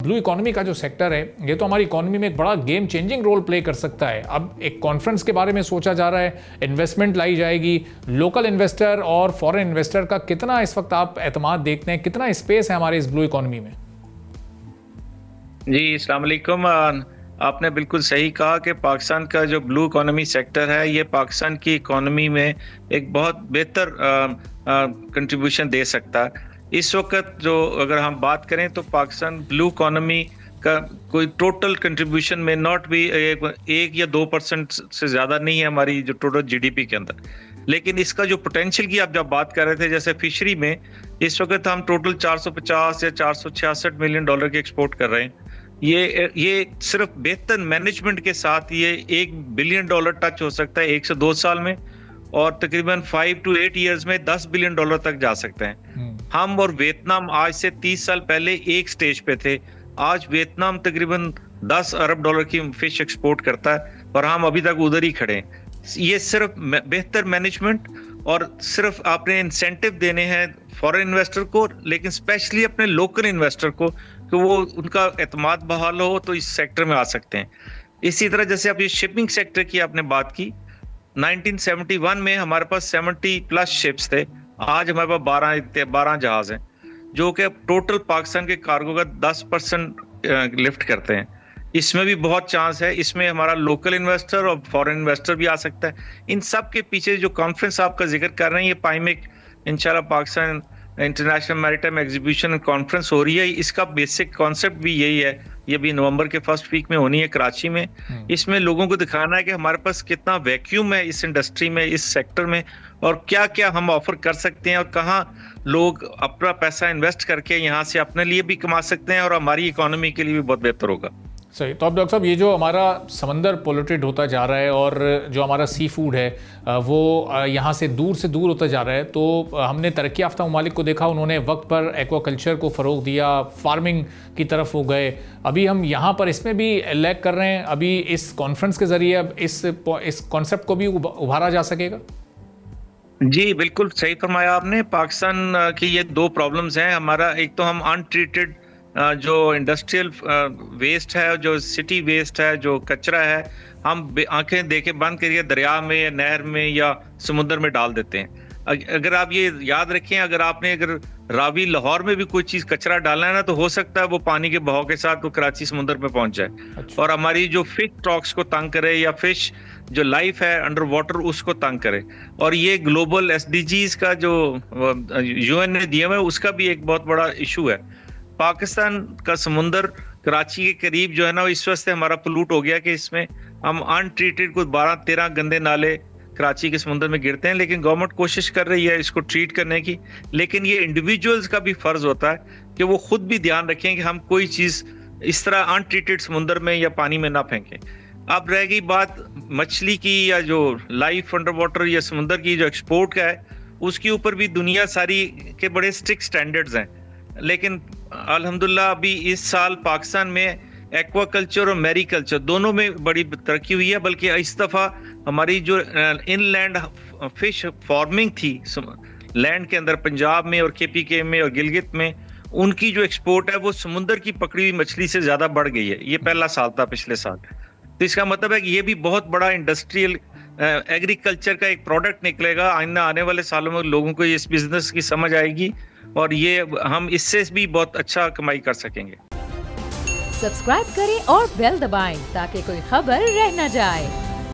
Blue economy का जो sector है ये तो हमारी इकोनॉमी में एक बड़ा गेम चेंजिंग रोल प्ले कर सकता है। अब एक कॉन्फ्रेंस के बारे में सोचा जा रहा है, इन्वेस्टमेंट लाई जाएगी, लोकल इन्वेस्टर और फॉरेन इन्वेस्टर का कितना इस वक्त आप एतमाद देखते हैं, कितना स्पेस है हमारे इस ब्लू इकोनॉमी में? जी अस्सलाम वालेकुम। आपने बिल्कुल सही कहा कि पाकिस्तान का जो ब्लू इकोनॉमी सेक्टर है ये पाकिस्तान की इकोनॉमी में एक बहुत बेहतर कंट्रीब्यूशन दे सकता है। इस वक्त जो अगर हम बात करें तो पाकिस्तान ब्लू इकोनॉमी का कोई टोटल कंट्रीब्यूशन में नॉट भी 1 या 2% से ज़्यादा नहीं है हमारी जो टोटल जीडीपी के अंदर, लेकिन इसका जो पोटेंशियल की आप जब बात कर रहे थे, जैसे फिशरी में इस वक्त हम टोटल 450 या 466 मिलियन डॉलर के एक्सपोर्ट कर रहे हैं। ये सिर्फ बेहतर मैनेजमेंट के साथ ये $1 बिलियन टच हो सकता है 1 से 2 साल में, और तकरीबन 5 to 8 ईयर्स में $10 बिलियन तक जा सकते हैं। हम और वियतनाम आज से 30 साल पहले एक स्टेज पे थे। आज वियतनाम तकरीबन $10 अरब की फिश एक्सपोर्ट करता है और हम अभी तक उधर ही खड़े हैं। ये सिर्फ बेहतर मैनेजमेंट और सिर्फ आपने इंसेंटिव देने हैं फॉरेन इन्वेस्टर को, लेकिन स्पेशली अपने लोकल इन्वेस्टर को कि वो उनका एतमाद बहाल हो तो इस सेक्टर में आ सकते हैं। इसी तरह जैसे आप ये शिपिंग सेक्टर की आपने बात की, 1971 में हमारे पास 70+ शिप्स थे, आज हमारे पास 12 जहाज हैं जो कि टोटल पाकिस्तान के कार्गो का 10% लिफ्ट करते हैं। इसमें भी बहुत चांस है, इसमें हमारा लोकल इन्वेस्टर और फॉरेन इन्वेस्टर भी आ सकता है। इन सब के पीछे जो कॉन्फ्रेंस आपका जिक्र कर रहे हैं, ये पाइमेक इंशाल्लाह Pakistan international maritime exhibition conference हो रही है। इसका बेसिक कॉन्सेप्ट भी यही है, ये भी नवंबर के फर्स्ट वीक में होनी है कराची में। इसमें लोगों को दिखाना है कि हमारे पास कितना वैक्यूम है इस इंडस्ट्री में, इस सेक्टर में, और क्या क्या हम ऑफर कर सकते हैं और कहाँ लोग अपना पैसा इन्वेस्ट करके यहाँ से अपने लिए भी कमा सकते हैं और हमारी इकोनॉमी के लिए भी बहुत बेहतर होगा। सही। तो अब डॉक्टर साहब, ये जो हमारा समंदर पोल्यूटेड होता जा रहा है और जो हमारा सी फूड है वो यहाँ से दूर होता जा रहा है, तो हमने तरक्की याफ्ता ममालिक को देखा, उन्होंने वक्त पर एक्वाकल्चर को फ़रोग दिया, फार्मिंग की तरफ हो गए। अभी हम यहाँ पर इसमें भी लैग कर रहे हैं। अभी इस कॉन्फ्रेंस के ज़रिए अब इस कॉन्सेप्ट को भी उभारा जा सकेगा? जी बिल्कुल सही फरमाया आपने। पाकिस्तान की ये 2 प्रॉब्लम्स हैं हमारा। एक तो हम अनट्रीटेड जो इंडस्ट्रियल वेस्ट है, जो सिटी वेस्ट है, जो कचरा है, हम आंखें देखे बंद करिए दरिया में या नहर में या समुद्र में डाल देते हैं। अगर आप ये याद रखें, अगर रावी लाहौर में भी कोई चीज़ कचरा डालना है ना, तो हो सकता है वो पानी के बहाव के साथ वो कराची समुद्र में पहुंच जाए। अच्छा। और हमारी जो फिश स्टॉक्स को तंग करे या फिश जो लाइफ है अंडर वाटर उसको तंग करे। और ये ग्लोबल SDGs का जो UN ने दिया है उसका भी एक बहुत बड़ा इशू है। पाकिस्तान का समुंदर कराची के करीब जो है ना, इस वजह से हमारा पोल्यूट हो गया कि इसमें हम अनट्रीटेड कुछ 12-13 गंदे नाले कराची के समुंदर में गिरते हैं। लेकिन गवर्नमेंट कोशिश कर रही है इसको ट्रीट करने की, लेकिन ये इंडिविजुअल्स का भी फर्ज होता है कि वो खुद भी ध्यान रखें कि हम कोई चीज़ इस तरह अनट्रीटेड समुंदर में या पानी में ना फेंकें। अब रह गई बात मछली की या जो लाइफ अंडर वाटर या समुंदर की जो एक्सपोर्ट का है, उसके ऊपर भी दुनिया सारी के बड़े स्ट्रिक्ट स्टैंडर्ड्स हैं। लेकिन अल्हम्दुलिल्लाह अभी इस साल पाकिस्तान में एक्वाकल्चर और मैरीकल्चर दोनों में बड़ी तरक्की हुई है। बल्कि इस दफ़ा हमारी जो इनलैंड फिश फार्मिंग थी लैंड के अंदर, पंजाब में और KPK में और गिलगित में, उनकी जो एक्सपोर्ट है वो समुंदर की पकड़ी हुई मछली से ज़्यादा बढ़ गई है। ये पहला साल था पिछले साल। तो इसका मतलब है कि ये भी बहुत बड़ा इंडस्ट्रियल एग्रीकल्चर का एक प्रोडक्ट निकलेगा। आने वाले सालों में लोगों को इस बिजनेस की समझ आएगी और ये हम इससे भी बहुत अच्छा कमाई कर सकेंगे। सब्सक्राइब करें और बेल दबाएं ताकि कोई खबर रह न जाए।